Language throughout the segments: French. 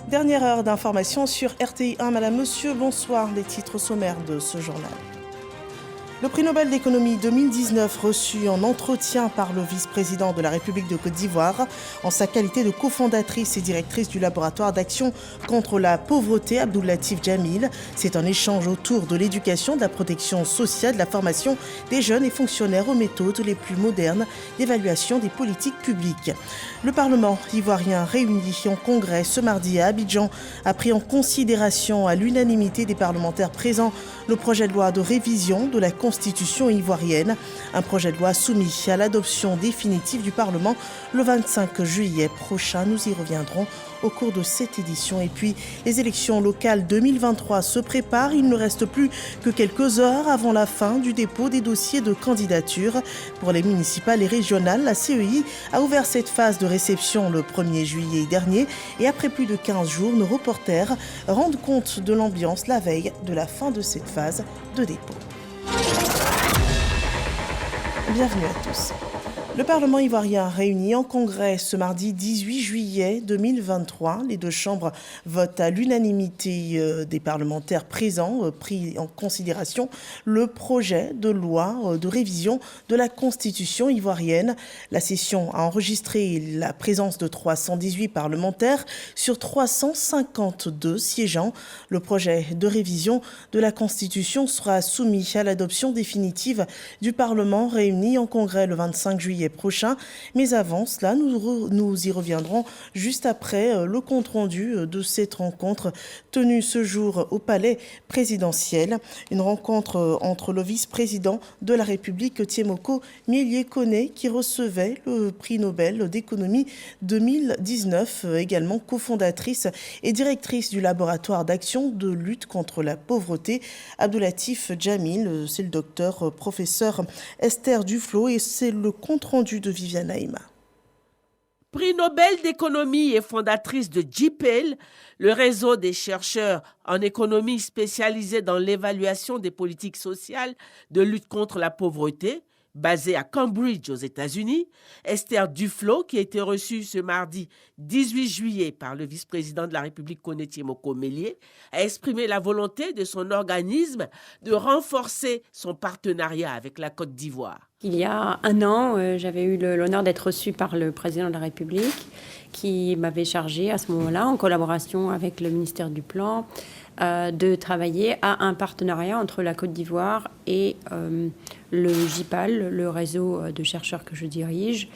Dernière heure d'information sur RTI1. Madame, monsieur, bonsoir. Les titres sommaires de ce journal. Le prix Nobel d'économie 2019 reçu en entretien par le vice-président de la République de Côte d'Ivoire en sa qualité de cofondatrice et directrice du laboratoire d'action contre la pauvreté Abdoulatif Jamil. C'est un échange autour de l'éducation, de la protection sociale, de la formation des jeunes et fonctionnaires aux méthodes les plus modernes d'évaluation des politiques publiques. Le Parlement ivoirien réuni en congrès ce mardi à Abidjan a pris en considération à l'unanimité des parlementaires présents le projet de loi de révision de la Constitution ivoirienne, un projet de loi soumis à l'adoption définitive du Parlement le 25 juillet prochain. Nous y reviendrons au cours de cette édition. Et puis, les élections locales 2023 se préparent. Il ne reste plus que quelques heures avant la fin du dépôt des dossiers de candidature. Pour les municipales et régionales, la CEI a ouvert cette phase de réception le 1er juillet dernier. Et après plus de 15 jours, nos reporters rendent compte de l'ambiance la veille de la fin de cette phase de dépôt. Bienvenue à tous. Le Parlement ivoirien réuni en congrès ce mardi 18 juillet 2023. Les deux chambres votent à l'unanimité des parlementaires présents, pris en considération le projet de loi de révision de la Constitution ivoirienne. La session a enregistré la présence de 318 parlementaires sur 352 siégeants. Le projet de révision de la Constitution sera soumis à l'adoption définitive du Parlement réuni en congrès le 25 juillet prochain. Mais avant cela, nous y reviendrons juste après le compte-rendu de cette rencontre tenue ce jour au palais présidentiel. Une rencontre entre le vice-président de la République, Tiemoko Miélié-Koné, qui recevait le prix Nobel d'économie 2019, également cofondatrice et directrice du laboratoire d'action de lutte contre la pauvreté, Abdoulatif Jamil. C'est le docteur professeur Esther Duflo et c'est le compte-rendu de Viviane Haïma. Prix Nobel d'économie et fondatrice de JPEL, le réseau des chercheurs en économie spécialisés dans l'évaluation des politiques sociales de lutte contre la pauvreté, basé à Cambridge aux États-Unis. Esther Duflo, qui a été reçue ce mardi 18 juillet par le vice-président de la République, Koné Tiemoko Miélié, a exprimé la volonté de son organisme de renforcer son partenariat avec la Côte d'Ivoire. Il y a un an, j'avais eu l'honneur d'être reçue par le président de la République qui m'avait chargé à ce moment-là, en collaboration avec le ministère du Plan, de travailler à un partenariat entre la Côte d'Ivoire et le JPAL, le réseau de chercheurs que je dirige,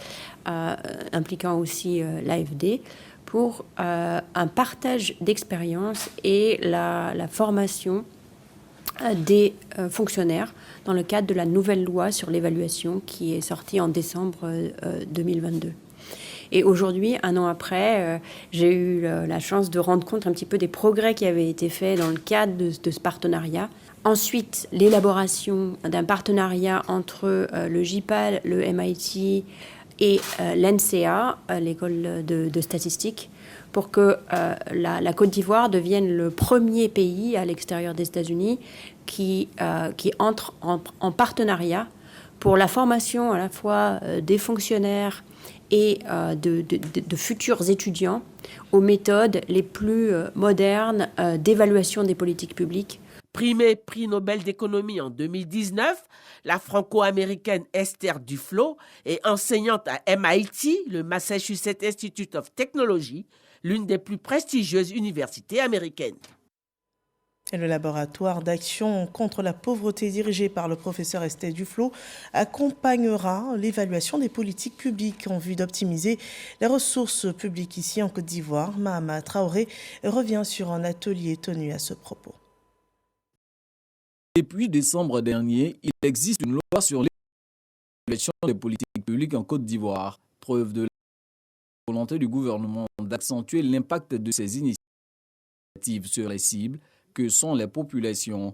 impliquant aussi l'AFD, pour un partage d'expériences et la formation des fonctionnaires dans le cadre de la nouvelle loi sur l'évaluation qui est sortie en décembre 2022. Et aujourd'hui, un an après, j'ai eu la chance de rendre compte un petit peu des progrès qui avaient été faits dans le cadre de ce partenariat. Ensuite, l'élaboration d'un partenariat entre le JPAL, le MIT et l'NCA, l'école de statistique, pour que la Côte d'Ivoire devienne le premier pays à l'extérieur des États-Unis qui entre en partenariat pour la formation à la fois des fonctionnaires et de futurs étudiants aux méthodes les plus modernes d'évaluation des politiques publiques. Primée prix Nobel d'économie en 2019, la franco-américaine Esther Duflo est enseignante à MIT, le Massachusetts Institute of Technology, l'une des plus prestigieuses universités américaines. Et le laboratoire d'action contre la pauvreté dirigé par le professeur Esther Duflo accompagnera l'évaluation des politiques publiques en vue d'optimiser les ressources publiques ici en Côte d'Ivoire. Mahama Traoré revient sur un atelier tenu à ce propos. Depuis décembre dernier, il existe une loi sur l'évaluation des politiques publiques en Côte d'Ivoire, preuve de la volonté du gouvernement d'accentuer l'impact de ces initiatives sur les cibles que sont les populations.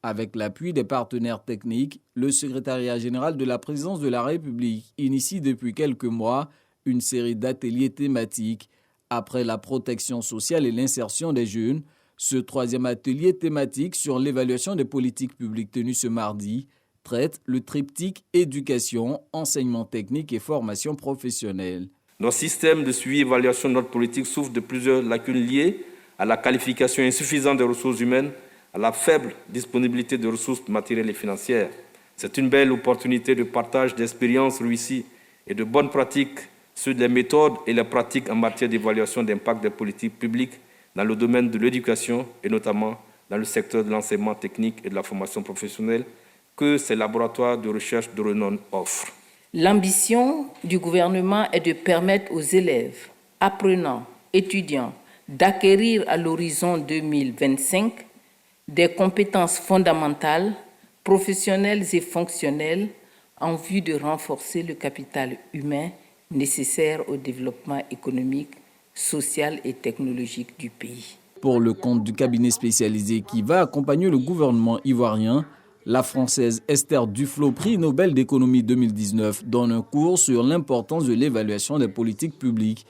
Avec l'appui des partenaires techniques, le secrétariat général de la présidence de la République initie depuis quelques mois une série d'ateliers thématiques. Après la protection sociale et l'insertion des jeunes, ce troisième atelier thématique sur l'évaluation des politiques publiques tenu ce mardi traite le triptyque éducation, enseignement technique et formation professionnelle. Notre système de suivi et évaluation de notre politique souffre de plusieurs lacunes liées à la qualification insuffisante des ressources humaines, à la faible disponibilité de ressources matérielles et financières. C'est une belle opportunité de partage d'expériences réussies et de bonnes pratiques sur les méthodes et les pratiques en matière d'évaluation d'impact des politiques publiques dans le domaine de l'éducation et notamment dans le secteur de l'enseignement technique et de la formation professionnelle que ces laboratoires de recherche de renom offrent. L'ambition du gouvernement est de permettre aux élèves, apprenants, étudiants d'acquérir à l'horizon 2025 des compétences fondamentales, professionnelles et fonctionnelles en vue de renforcer le capital humain nécessaire au développement économique, social et technologique du pays. Pour le compte du cabinet spécialisé qui va accompagner le gouvernement ivoirien, la Française Esther Duflo, prix Nobel d'économie 2019, donne un cours sur l'importance de l'évaluation des politiques publiques.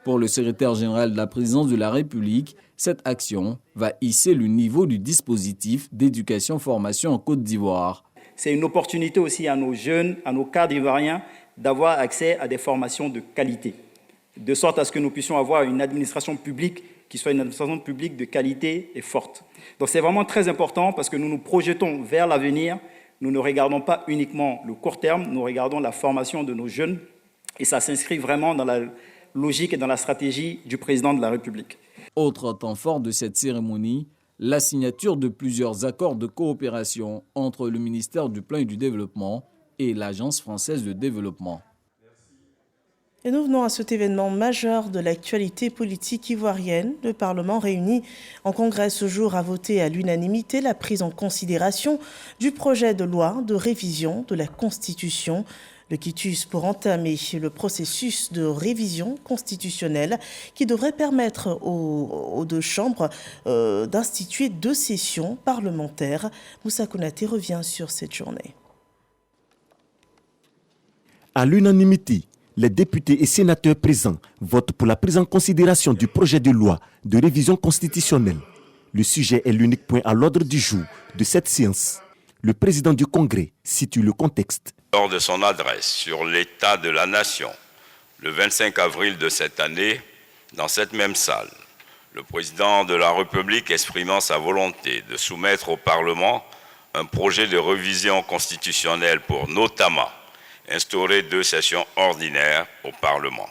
Pour le secrétaire général de la présidence de la République, cette action va hisser le niveau du dispositif d'éducation-formation en Côte d'Ivoire. C'est une opportunité aussi à nos jeunes, à nos cadres ivoiriens, d'avoir accès à des formations de qualité, de sorte à ce que nous puissions avoir une administration publique qui soit une administration publique de qualité et forte. Donc c'est vraiment très important parce que nous nous projetons vers l'avenir. Nous ne regardons pas uniquement le court terme, nous regardons la formation de nos jeunes et ça s'inscrit vraiment dans la logique et dans la stratégie du président de la République. Autre temps fort de cette cérémonie, la signature de plusieurs accords de coopération entre le ministère du Plan et du Développement et l'Agence française de développement. Et nous venons à cet événement majeur de l'actualité politique ivoirienne. Le Parlement réuni en congrès ce jour a voté à l'unanimité la prise en considération du projet de loi de révision de la Constitution. Le quitus pour entamer le processus de révision constitutionnelle qui devrait permettre aux deux chambres d'instituer 2 sessions parlementaires. Moussa Konaté revient sur cette journée. À l'unanimité, les députés et sénateurs présents votent pour la prise en considération du projet de loi de révision constitutionnelle. Le sujet est l'unique point à l'ordre du jour de cette séance. Le président du Congrès situe le contexte. Lors de son adresse sur l'état de la nation, le 25 avril de cette année, dans cette même salle, le président de la République exprimant sa volonté de soumettre au Parlement un projet de révision constitutionnelle pour notamment instaurer 2 sessions ordinaires au Parlement.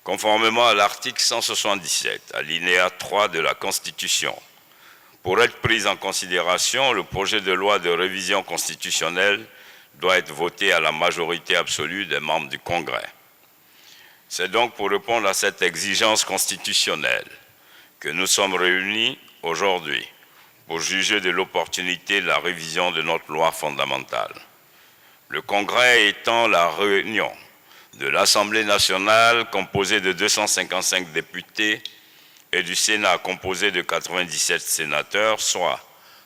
Conformément à l'article 177, alinéa 3 de la Constitution, pour être pris en considération, le projet de loi de révision constitutionnelle doit être voté à la majorité absolue des membres du Congrès. C'est donc pour répondre à cette exigence constitutionnelle que nous sommes réunis aujourd'hui pour juger de l'opportunité de la révision de notre loi fondamentale. Le Congrès étant la réunion de l'Assemblée nationale composée de 255 députés et du Sénat composé de 97 sénateurs, soit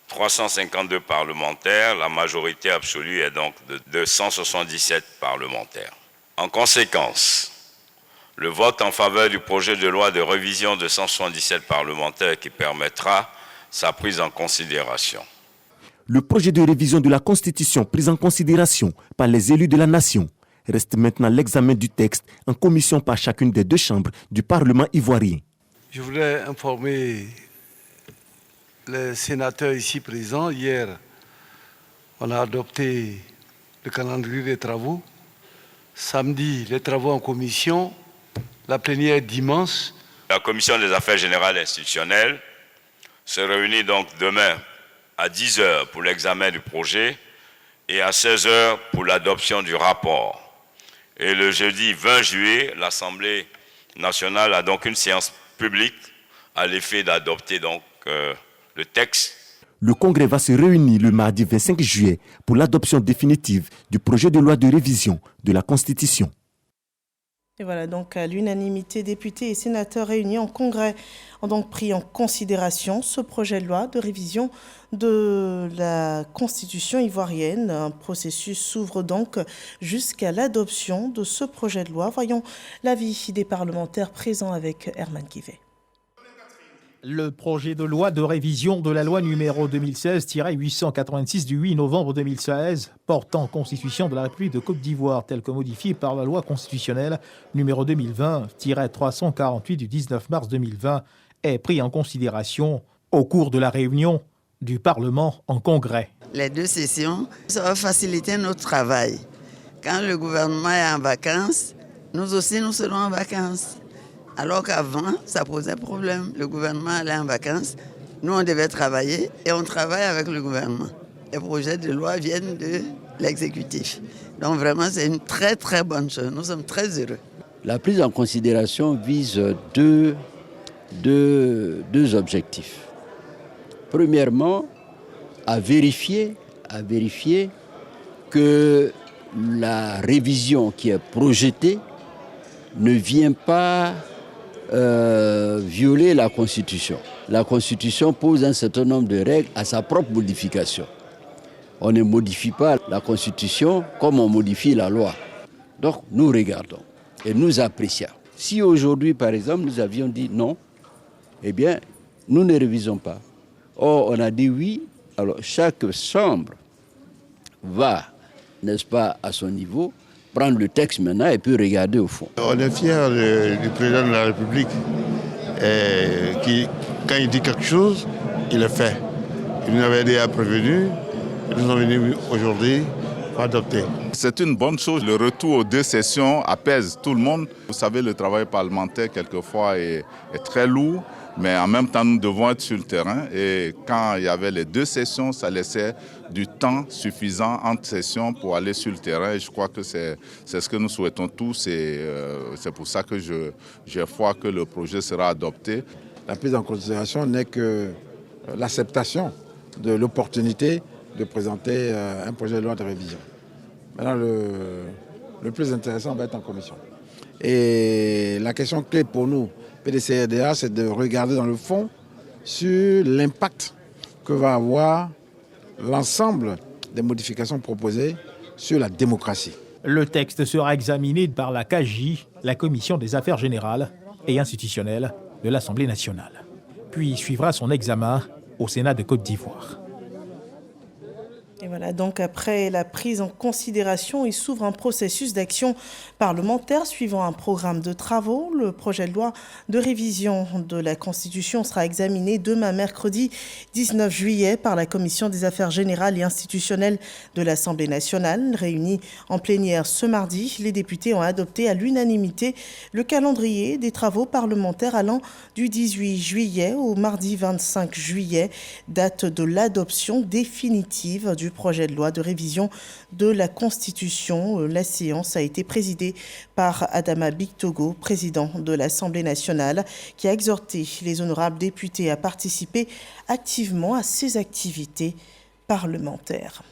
352 parlementaires, la majorité absolue est donc de 177 parlementaires. En conséquence, le vote en faveur du projet de loi de révision de 177 parlementaires qui permettra sa prise en considération. Le projet de révision de la Constitution pris en considération par les élus de la nation reste maintenant l'examen du texte en commission par chacune des 2 chambres du Parlement ivoirien. Je voudrais informer les sénateurs ici présents. Hier, on a adopté le calendrier des travaux. Samedi, les travaux en commission. La plénière dimanche. La commission des affaires générales institutionnelles se réunit donc demain à 10h pour l'examen du projet et à 16h pour l'adoption du rapport. Et le jeudi 20 juillet, l'Assemblée nationale a donc une séance publique à l'effet d'adopter donc le texte. Le Congrès va se réunir le mardi 25 juillet pour l'adoption définitive du projet de loi de révision de la Constitution. Et voilà, donc à l'unanimité, députés et sénateurs réunis en congrès ont donc pris en considération ce projet de loi de révision de la Constitution ivoirienne. Un processus s'ouvre donc jusqu'à l'adoption de ce projet de loi. Voyons l'avis des parlementaires présents avec Herman Kivé. Le projet de loi de révision de la loi numéro 2016-886 du 8 novembre 2016 portant constitution de la République de Côte d'Ivoire telle que modifiée par la loi constitutionnelle numéro 2020-348 du 19 mars 2020 est pris en considération au cours de la réunion du Parlement en congrès. Les 2 sessions, ça va faciliter notre travail. Quand le gouvernement est en vacances, nous aussi nous serons en vacances. Alors qu'avant, ça posait problème. Le gouvernement allait en vacances, nous on devait travailler et on travaille avec le gouvernement. Les projets de loi viennent de l'exécutif. Donc vraiment, c'est une très très bonne chose. Nous sommes très heureux. La prise en considération vise deux objectifs. Premièrement, à vérifier que la révision qui est projetée ne vient pas violer la Constitution. La Constitution pose un certain nombre de règles à sa propre modification. On ne modifie pas la Constitution comme on modifie la loi. Donc nous regardons et nous apprécions. Si aujourd'hui, par exemple, nous avions dit non, eh bien, nous ne révisons pas. Or, on a dit oui, alors chaque chambre va, n'est-ce pas, à son niveau, prendre le texte maintenant et puis regarder au fond. On est fiers du président de la République qui, quand il dit quelque chose, il le fait. Il nous avait déjà prévenu, nous sommes venus aujourd'hui pour adopter. C'est une bonne chose. Le retour aux 2 sessions apaise tout le monde. Vous savez, le travail parlementaire, quelquefois, est très lourd. Mais en même temps, nous devons être sur le terrain. Et quand il y avait les 2 sessions, ça laissait du temps suffisant entre sessions pour aller sur le terrain. Et je crois que c'est ce que nous souhaitons tous. Et c'est pour ça que j'ai foi que le projet sera adopté. La prise en considération n'est que l'acceptation de l'opportunité de présenter un projet de loi de révision. Maintenant, le plus intéressant va être en commission. Et la question clé pour nous, PDCRDA, c'est de regarder dans le fond sur l'impact que va avoir l'ensemble des modifications proposées sur la démocratie. Le texte sera examiné par la CAGI, la Commission des affaires générales et institutionnelles de l'Assemblée nationale. Puis suivra son examen au Sénat de Côte d'Ivoire. Et voilà, donc après la prise en considération, il s'ouvre un processus d'action parlementaire suivant un programme de travaux. Le projet de loi de révision de la Constitution sera examiné demain, mercredi 19 juillet, par la Commission des affaires générales et institutionnelles de l'Assemblée nationale. Réunie en plénière ce mardi, les députés ont adopté à l'unanimité le calendrier des travaux parlementaires allant du 18 juillet au mardi 25 juillet, date de l'adoption définitive du projet de loi de révision de la Constitution. La séance a été présidée par Adama Bictogo, président de l'Assemblée nationale, qui a exhorté les honorables députés à participer activement à ces activités parlementaires.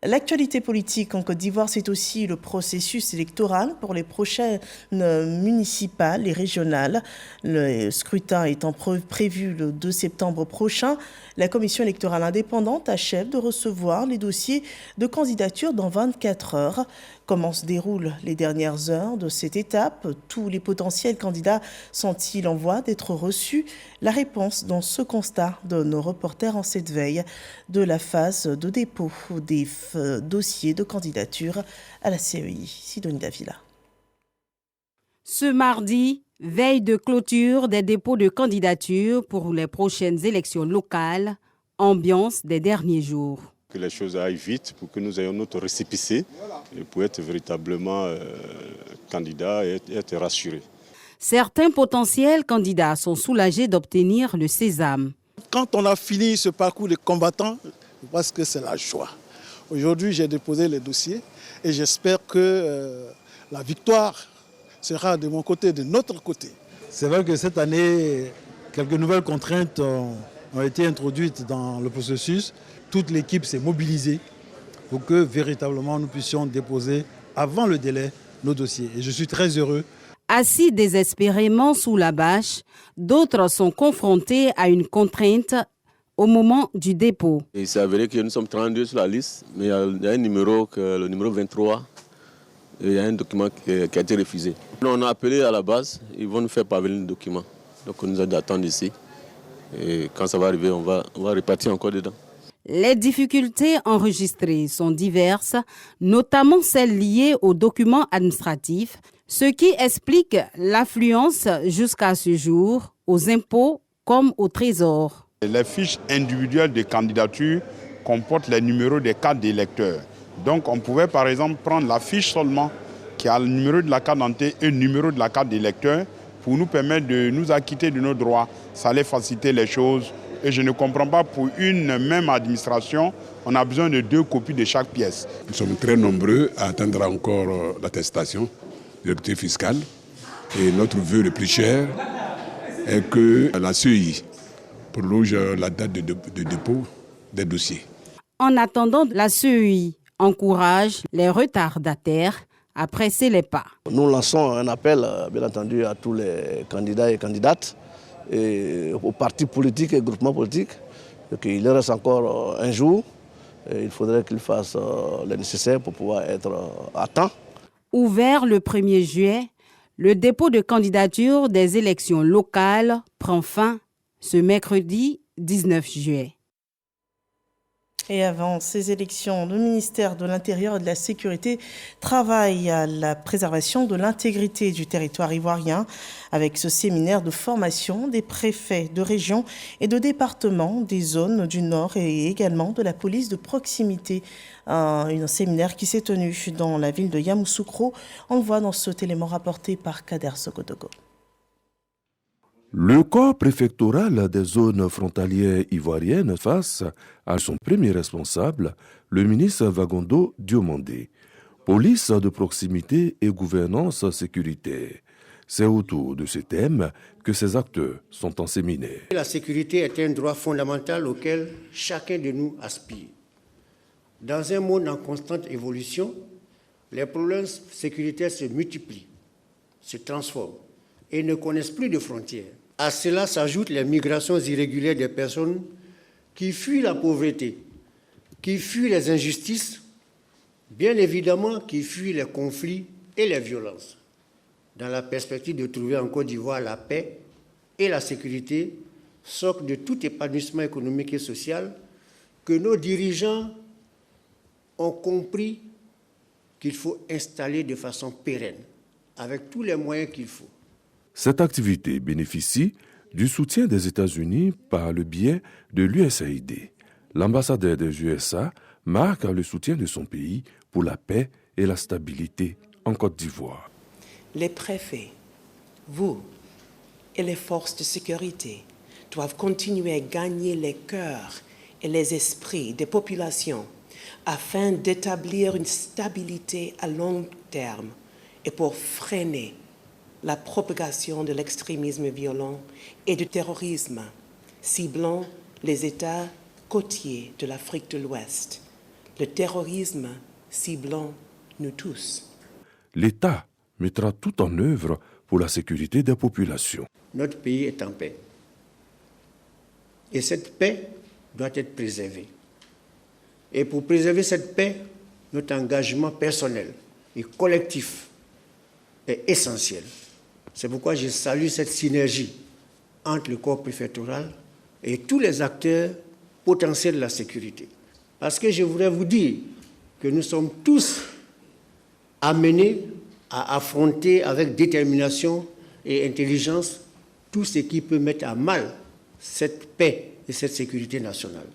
L'actualité politique en Côte d'Ivoire, c'est aussi le processus électoral pour les prochaines municipales et régionales. Le scrutin étant prévu le 2 septembre prochain, la commission électorale indépendante achève de recevoir les dossiers de candidature dans 24 heures. Comment se déroulent les dernières heures de cette étape? Tous les potentiels candidats sont-ils en voie d'être reçus? La réponse dans ce constat de nos reporters en cette veille de la phase de dépôt des dossiers de candidature à la CEI. Sidonie Davila. Ce mardi, veille de clôture des dépôts de candidature pour les prochaines élections locales, ambiance des derniers jours. Que les choses aillent vite pour que nous ayons notre récépissé et pour être véritablement candidats et être rassurés. Certains potentiels candidats sont soulagés d'obtenir le sésame. Quand on a fini ce parcours de combattant, je pense que c'est la joie. Aujourd'hui, j'ai déposé les dossiers et j'espère que la victoire sera de mon côté, de notre côté. C'est vrai que cette année, quelques nouvelles contraintes ont été introduites dans le processus. Toute l'équipe s'est mobilisée pour que véritablement nous puissions déposer avant le délai nos dossiers. Et je suis très heureux. Assis désespérément sous la bâche, d'autres sont confrontés à une contrainte au moment du dépôt. Il s'est avéré que nous sommes 32 sur la liste, mais il y a un numéro, le numéro 23, et il y a un document qui a été refusé. On a appelé à la base, ils vont nous faire parvenir le document. Donc on nous a dit d'attendre ici. Et quand ça va arriver, on va repartir encore dedans. Les difficultés enregistrées sont diverses, notamment celles liées aux documents administratifs, ce qui explique l'affluence jusqu'à ce jour aux impôts comme au trésor. Les fiches individuelles de candidature comportent les numéros des cartes d'électeurs. Donc on pouvait par exemple prendre la fiche seulement qui a le numéro de la carte d'identité et le numéro de la carte d'électeur pour nous permettre de nous acquitter de nos droits. Ça allait faciliter les choses. Et je ne comprends pas, pour une même administration, on a besoin de 2 copies de chaque pièce. Nous sommes très nombreux à attendre encore l'attestation de l'autorité fiscale. Et notre vœu le plus cher est que la CEI prolonge la date de dépôt des dossiers. En attendant, la CEI encourage les retardataires à presser les pas. Nous lançons un appel, bien entendu, à tous les candidats et candidates, et aux partis politiques et groupements politiques, qu'il leur reste encore un jour. Et il faudrait qu'ils fassent le nécessaire pour pouvoir être à temps. Ouvert le 1er juillet, le dépôt de candidature des élections locales prend fin ce mercredi 19 juillet. Et avant ces élections, le ministère de l'Intérieur et de la Sécurité travaille à la préservation de l'intégrité du territoire ivoirien avec ce séminaire de formation des préfets de région et de département des zones du Nord et également de la police de proximité. Un séminaire qui s'est tenu dans la ville de Yamoussoukro. On le voit dans ce élément rapporté par Kader Sokotogo. Le corps préfectoral des zones frontalières ivoiriennes face à son premier responsable, le ministre Vagondo Diomandé. Police de proximité et gouvernance sécuritaire. C'est autour de ce thème que ces acteurs sont en séminaire. La sécurité est un droit fondamental auquel chacun de nous aspire. Dans un monde en constante évolution, les problèmes sécuritaires se multiplient, se transforment et ne connaissent plus de frontières. À cela s'ajoutent les migrations irrégulières des personnes qui fuient la pauvreté, qui fuient les injustices, bien évidemment qui fuient les conflits et les violences. Dans la perspective de trouver en Côte d'Ivoire la paix et la sécurité, socle de tout épanouissement économique et social, que nos dirigeants ont compris qu'il faut installer de façon pérenne, avec tous les moyens qu'il faut. Cette activité bénéficie du soutien des États-Unis par le biais de l'USAID. L'ambassadeur des USA marque le soutien de son pays pour la paix et la stabilité en Côte d'Ivoire. Les préfets, vous et les forces de sécurité doivent continuer à gagner les cœurs et les esprits des populations afin d'établir une stabilité à long terme et pour freiner la propagation de l'extrémisme violent et du terrorisme, ciblant les États côtiers de l'Afrique de l'Ouest. Le terrorisme ciblant nous tous. L'État mettra tout en œuvre pour la sécurité des populations. Notre pays est en paix. Et cette paix doit être préservée. Et pour préserver cette paix, notre engagement personnel et collectif est essentiel. C'est pourquoi je salue cette synergie entre le corps préfectoral et tous les acteurs potentiels de la sécurité. Parce que je voudrais vous dire que nous sommes tous amenés à affronter avec détermination et intelligence tout ce qui peut mettre à mal cette paix et cette sécurité nationale.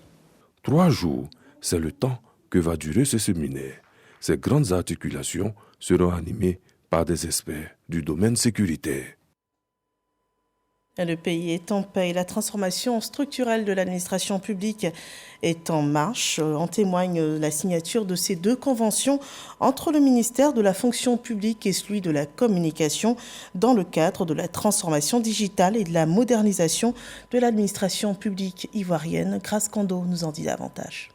3 jours, c'est le temps que va durer ce séminaire. Ces grandes articulations seront animées par des experts du domaine sécuritaire. Le pays est en paix et la transformation structurelle de l'administration publique est en marche. En témoigne la signature de ces 2 conventions entre le ministère de la fonction publique et celui de la communication dans le cadre de la transformation digitale et de la modernisation de l'administration publique ivoirienne. Grace Kondo nous en dit davantage.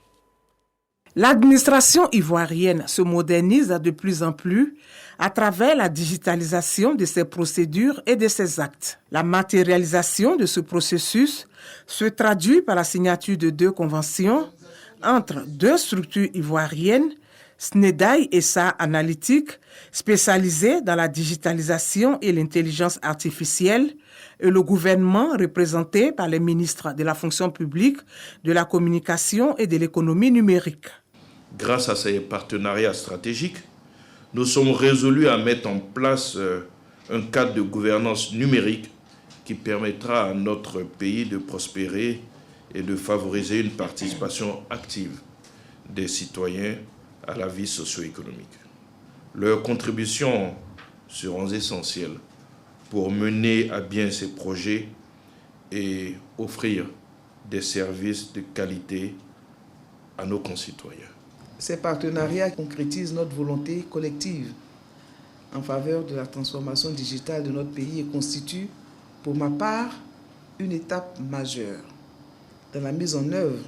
L'administration ivoirienne se modernise de plus en plus à travers la digitalisation de ses procédures et de ses actes. La matérialisation de ce processus se traduit par la signature de 2 conventions entre 2 structures ivoiriennes, Snedai SA Analytique, spécialisé dans la digitalisation et l'intelligence artificielle, et le gouvernement représenté par les ministres de la fonction publique, de la communication et de l'économie numérique. Grâce à ces partenariats stratégiques, nous sommes résolus à mettre en place un cadre de gouvernance numérique qui permettra à notre pays de prospérer et de favoriser une participation active des citoyens à la vie socio-économique. Leurs contributions seront essentielles pour mener à bien ces projets et offrir des services de qualité à nos concitoyens. Ces partenariats concrétisent notre volonté collective en faveur de la transformation digitale de notre pays et constituent, pour ma part, une étape majeure dans la mise en œuvre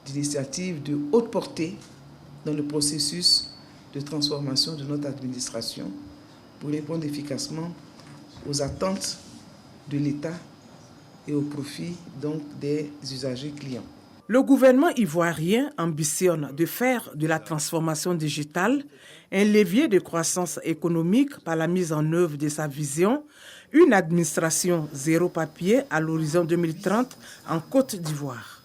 d'initiatives de haute portée dans le processus de transformation de notre administration pour répondre efficacement aux attentes de l'État et au profit donc des usagers clients. Le gouvernement ivoirien ambitionne de faire de la transformation digitale un levier de croissance économique par la mise en œuvre de sa vision, une administration zéro papier à l'horizon 2030 en Côte d'Ivoire.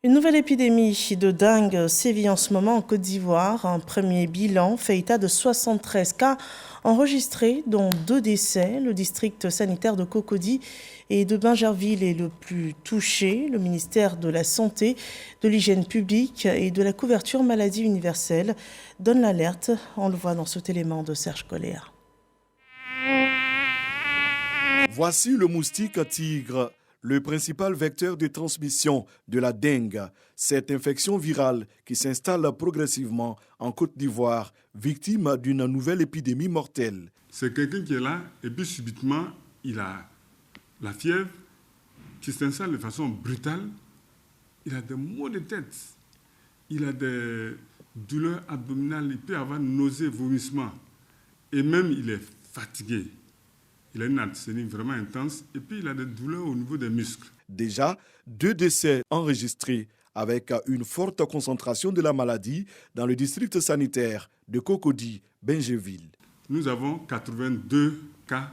Une nouvelle épidémie de dengue sévit en ce moment en Côte d'Ivoire. Un premier bilan fait état de 73 cas enregistrés, dont 2 décès. Le district sanitaire de Cocody et de Bingerville est le plus touché. Le ministère de la Santé, de l'Hygiène publique et de la couverture maladie universelle donne l'alerte. On le voit dans cet élément de Serge Colléa. Voici le moustique tigre, le principal vecteur de transmission de la dengue. Cette infection virale qui s'installe progressivement en Côte d'Ivoire, victime d'une nouvelle épidémie mortelle. C'est quelqu'un qui est là et puis subitement, il a la fièvre qui s'installe de façon brutale. Il a des maux de tête, il a des douleurs abdominales, il peut avoir nausées, vomissements et même il est fatigué. Il a une asthénie vraiment intense et puis il a des douleurs au niveau des muscles. Déjà, 2 décès enregistrés avec une forte concentration de la maladie dans le district sanitaire de Cocody-Bingerville. Nous avons 82 cas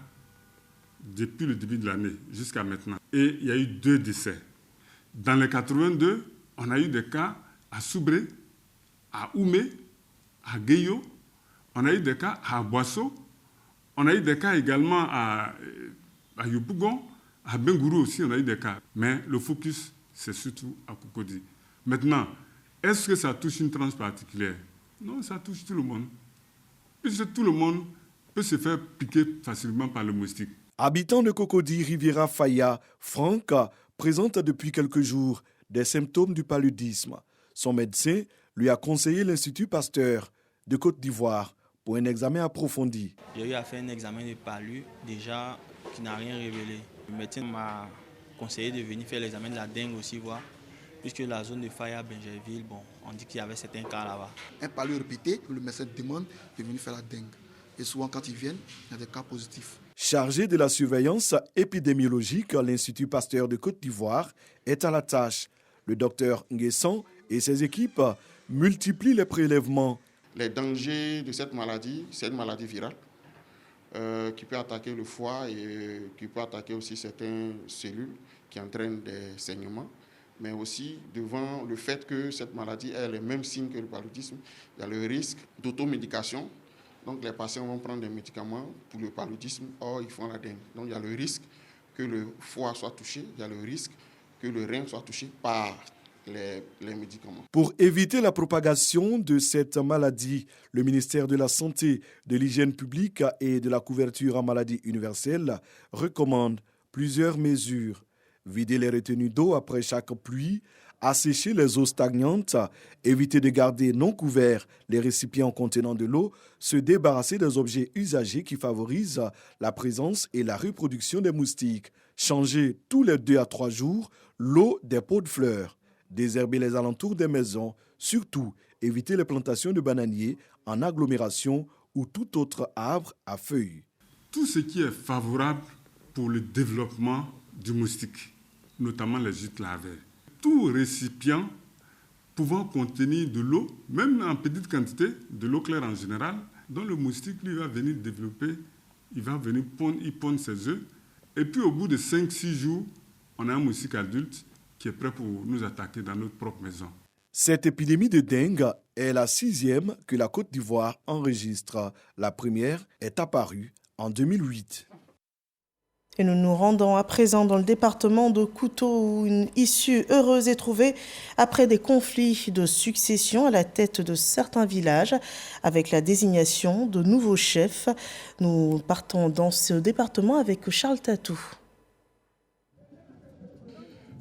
depuis le début de l'année jusqu'à maintenant. Et il y a eu 2 décès. Dans les 82, on a eu des cas à Soubré, à Oumé, à Gueyo, on a eu des cas à Boisseau, on a eu des cas également à Yopougon, à Bengourou aussi, on a eu des cas. Mais le focus, c'est surtout à Cocody. Maintenant, est-ce que ça touche une tranche particulière? Non, ça touche tout le monde. Puisque tout le monde peut se faire piquer facilement par le moustique. Habitant de Cocody, Riviera Faya, Franck présente depuis quelques jours des symptômes du paludisme. Son médecin lui a conseillé l'Institut Pasteur de Côte d'Ivoire pour un examen approfondi. J'ai eu à faire un examen de palu déjà qui n'a rien révélé. Le médecin m'a conseillé de venir faire l'examen de la dengue aussi, voir, puisque la zone de Faya, Bingerville, on dit qu'il y avait certains cas là-bas. Un palu répété, le médecin demande de venir faire la dengue. Et souvent, quand ils viennent, il y a des cas positifs. Chargé de la surveillance épidémiologique, l'Institut Pasteur de Côte d'Ivoire est à la tâche. Le docteur Nguessan et ses équipes multiplient les prélèvements. Les dangers de cette maladie, c'est une maladie virale qui peut attaquer le foie et qui peut attaquer aussi certaines cellules qui entraînent des saignements. Mais aussi, devant le fait que cette maladie a les mêmes signes que le paludisme, il y a le risque d'automédication. Donc les patients vont prendre des médicaments pour le paludisme, or ils font la dengue. Donc il y a le risque que le foie soit touché, il y a le risque que le rein soit touché par les médicaments. Pour éviter la propagation de cette maladie, le ministère de la Santé, de l'Hygiène publique et de la couverture en maladie universelle recommande plusieurs mesures. Vider les retenues d'eau après chaque pluie, assécher les eaux stagnantes, éviter de garder non couverts les récipients contenant de l'eau, se débarrasser des objets usagés qui favorisent la présence et la reproduction des moustiques, changer tous les 2 à 3 jours l'eau des pots de fleurs, désherber les alentours des maisons, surtout éviter les plantations de bananiers en agglomération ou tout autre arbre à feuilles. Tout ce qui est favorable pour le développement du moustique, notamment les gîtes larvaires. Tout récipient pouvant contenir de l'eau, même en petite quantité, de l'eau claire en général, dont le moustique, lui, va venir développer, il va venir pondre ses œufs. Et puis, au bout de 5-6 jours, on a un moustique adulte qui est prêt pour nous attaquer dans notre propre maison. Cette épidémie de dengue est la 6e que la Côte d'Ivoire enregistre. La première est apparue en 2008. Et nous nous rendons à présent dans le département de Kouto où une issue heureuse est trouvée après des conflits de succession à la tête de certains villages avec la désignation de nouveaux chefs. Nous partons dans ce département avec Charles Tatou.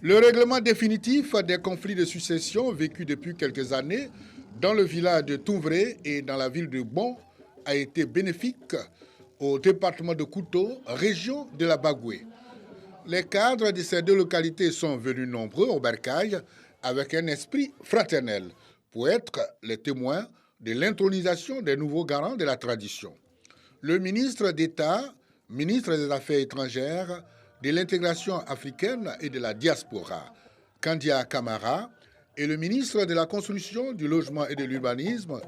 Le règlement définitif des conflits de succession vécus depuis quelques années dans le village de Toumvré et dans la ville de Bon a été bénéfique au département de Kouto, région de la Bagoué. Les cadres de ces deux localités sont venus nombreux au bercail avec un esprit fraternel pour être les témoins de l'intronisation des nouveaux garants de la tradition. Le ministre d'État, ministre des Affaires étrangères, de l'intégration africaine et de la diaspora, Kandia Kamara, et le ministre de la Construction, du Logement et de l'Urbanisme,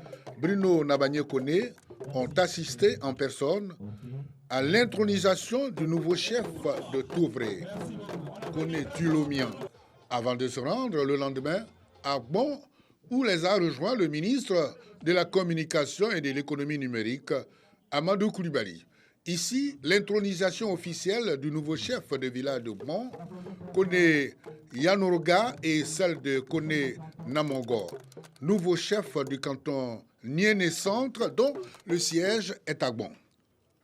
Bruno Nabagné-Koné, ont assisté en personne à l'intronisation du nouveau chef de Toumvré, Koné Tulomian, avant de se rendre le lendemain à Bon, où les a rejoints le ministre de la Communication et de l'Économie numérique, Amadou Koulibaly. Ici, l'intronisation officielle du nouveau chef de village de Bon, Koné Yanoroga, et celle de Koné Namongo, nouveau chef du canton Niéné Centre, dont le siège est à Bon.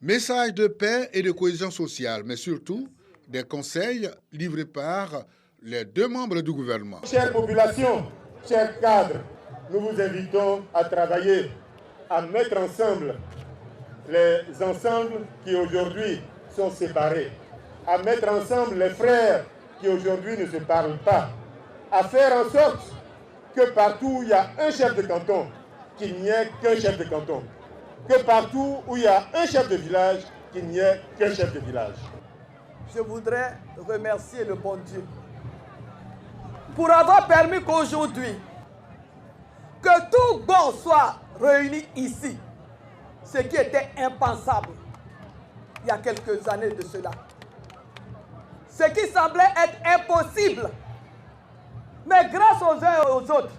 Message de paix et de cohésion sociale, mais surtout des conseils livrés par les deux membres du gouvernement. Chère population, chers cadres, nous vous invitons à travailler, à mettre ensemble les ensembles qui aujourd'hui sont séparés, à mettre ensemble les frères qui aujourd'hui ne se parlent pas, à faire en sorte que partout où il y a un chef de canton, qu'il n'y ait qu'un chef de canton, que partout où il y a un chef de village, qu'il n'y ait qu'un chef de village. Je voudrais remercier le bon Dieu pour avoir permis qu'aujourd'hui, que tout bon soit réuni ici. Ce qui était impensable il y a quelques années de cela. Ce qui semblait être impossible. Mais grâce aux uns et aux autres,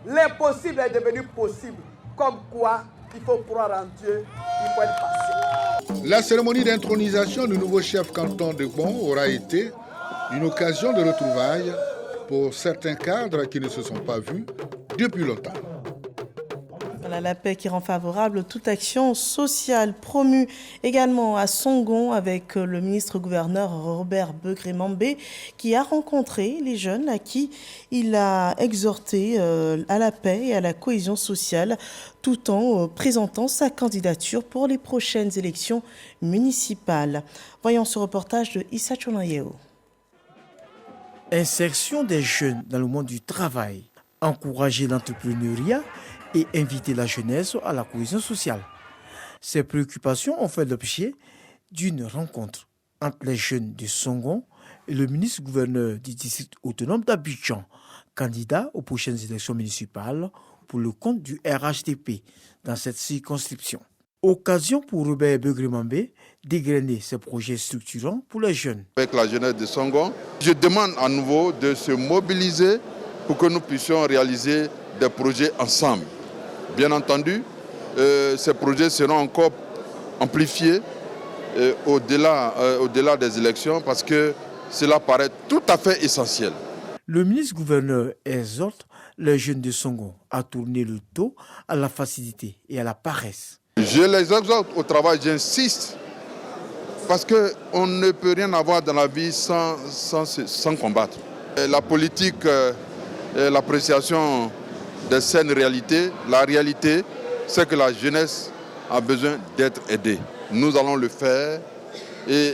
l'impossible est devenu possible. Comme quoi, il faut croire en Dieu, il faut être patient. La cérémonie d'intronisation du nouveau chef canton de Bon aura été une occasion de retrouvailles pour certains cadres qui ne se sont pas vus depuis longtemps. La paix qui rend favorable toute action sociale promue également à Songon avec le ministre-gouverneur Robert Begré-Mambé qui a rencontré les jeunes à qui il a exhorté à la paix et à la cohésion sociale tout en présentant sa candidature pour les prochaines élections municipales. Voyons ce reportage de Issa Chonayeo. Insertion des jeunes dans le monde du travail, encourager l'entrepreneuriat et inviter la jeunesse à la cohésion sociale. Ces préoccupations ont fait l'objet d'une rencontre entre les jeunes de Songon et le ministre-gouverneur du district autonome d'Abidjan, candidat aux prochaines élections municipales pour le compte du RHDP dans cette circonscription. Occasion pour Robert Begré-Mambé dégrainer ses projets structurants pour les jeunes. Avec la jeunesse de Songon, je demande à nouveau de se mobiliser pour que nous puissions réaliser des projets ensemble. Bien entendu, ces projets seront encore amplifiés au-delà des élections parce que cela paraît tout à fait essentiel. Le ministre-gouverneur exhorte les jeunes de Songon à tourner le dos à la facilité et à la paresse. Je les exhorte au travail, j'insiste, parce qu'on ne peut rien avoir dans la vie sans combattre. La politique, l'appréciation des saines réalités, la réalité, c'est que la jeunesse a besoin d'être aidée. Nous allons le faire et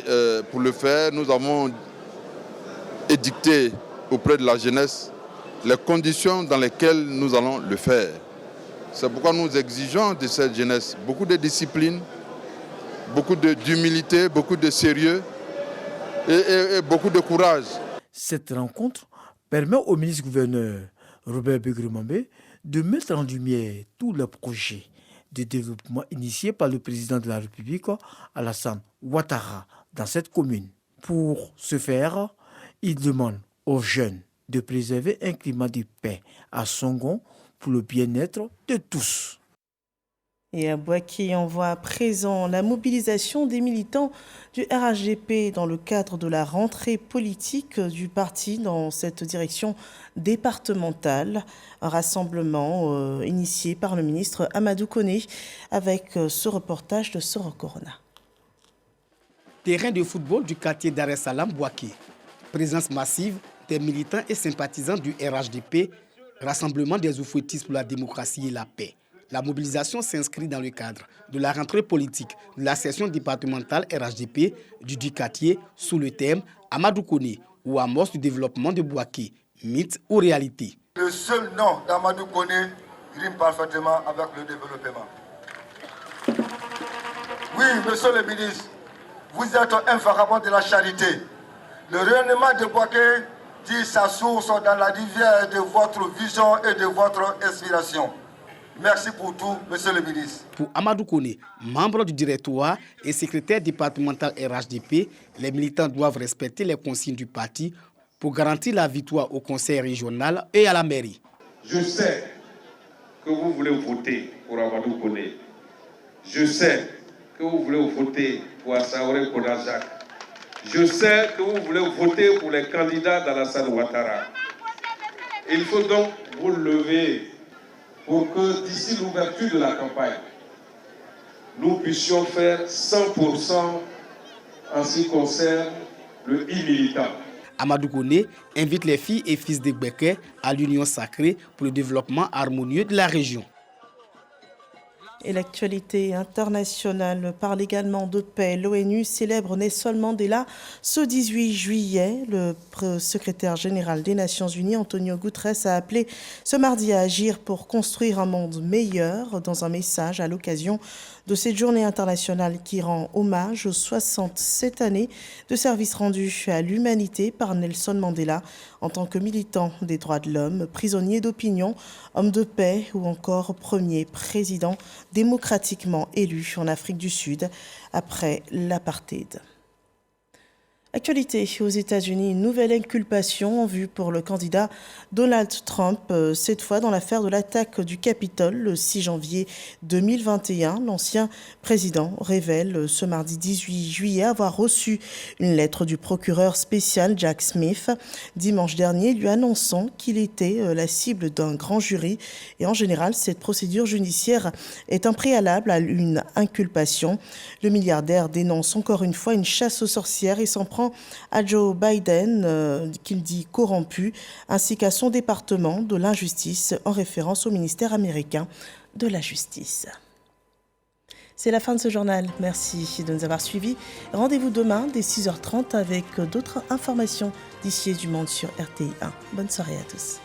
pour le faire, nous avons édicté auprès de la jeunesse les conditions dans lesquelles nous allons le faire. C'est pourquoi nous exigeons de cette jeunesse beaucoup de discipline, beaucoup d'humilité, beaucoup de sérieux et beaucoup de courage. Cette rencontre permet au ministre-gouverneur Robert Begremambé de mettre en lumière tous les projets de développement initiés par le président de la République, Alassane Ouattara, dans cette commune. Pour ce faire, il demande aux jeunes de préserver un climat de paix à Songon pour le bien-être de tous. Et à Bouaké, on voit à présent la mobilisation des militants du RHDP dans le cadre de la rentrée politique du parti dans cette direction départementale. Un rassemblement initié par le ministre Amadou Koné avec ce reportage de Soro Corona. Terrain de football du quartier Dar es Salaam Bouaké. Présence massive des militants et sympathisants du RHDP, rassemblement des oufouettistes pour la démocratie et la paix. La mobilisation s'inscrit dans le cadre de la rentrée politique de la session départementale RHDP du quartier sous le thème Amadou Koné ou amorce du développement de Bouaké, mythe ou réalité. Le seul nom d'Amadou Koné rime parfaitement avec le développement. Oui, monsieur le ministre, vous êtes un vagabond de la charité. Le rayonnement de Bouaké dit sa source dans la rivière de votre vision et de votre inspiration. Merci pour tout, monsieur le ministre. Pour Amadou Koné, membre du directoire et secrétaire départemental RHDP, les militants doivent respecter les consignes du parti pour garantir la victoire au conseil régional et à la mairie. Je sais que vous voulez voter pour Amadou Koné. Je sais que vous voulez voter pour Assaouré Kodajak. Je sais que vous voulez voter pour les candidats d'Alassane Ouattara. Il faut donc vous lever pour que d'ici l'ouverture de la campagne, nous puissions faire 100% en ce qui concerne le e-militant. Amadou Koné invite les filles et fils de Gbeke à l'union sacrée pour le développement harmonieux de la région. Et l'actualité internationale parle également de paix. L'ONU célèbre Nelson Mandela ce 18 juillet. Le secrétaire général des Nations Unies, Antonio Guterres, a appelé ce mardi à agir pour construire un monde meilleur dans un message à l'occasion de cette journée internationale qui rend hommage aux 67 années de service rendu à l'humanité par Nelson Mandela en tant que militant des droits de l'homme, prisonnier d'opinion, homme de paix ou encore premier président démocratiquement élu en Afrique du Sud après l'apartheid. Actualité aux États-Unis, une nouvelle inculpation en vue pour le candidat Donald Trump, cette fois dans l'affaire de l'attaque du Capitole le 6 janvier 2021. L'ancien président révèle ce mardi 18 juillet avoir reçu une lettre du procureur spécial Jack Smith dimanche dernier lui annonçant qu'il était la cible d'un grand jury. Et en général, cette procédure judiciaire est un préalable à une inculpation. Le milliardaire dénonce encore une fois une chasse aux sorcières et s'en prend à Joe Biden, qu'il dit corrompu, ainsi qu'à son département de l'injustice en référence au ministère américain de la Justice. C'est la fin de ce journal. Merci de nous avoir suivis. Rendez-vous demain dès 6h30 avec d'autres informations d'ici et du monde sur RTI 1. Bonne soirée à tous.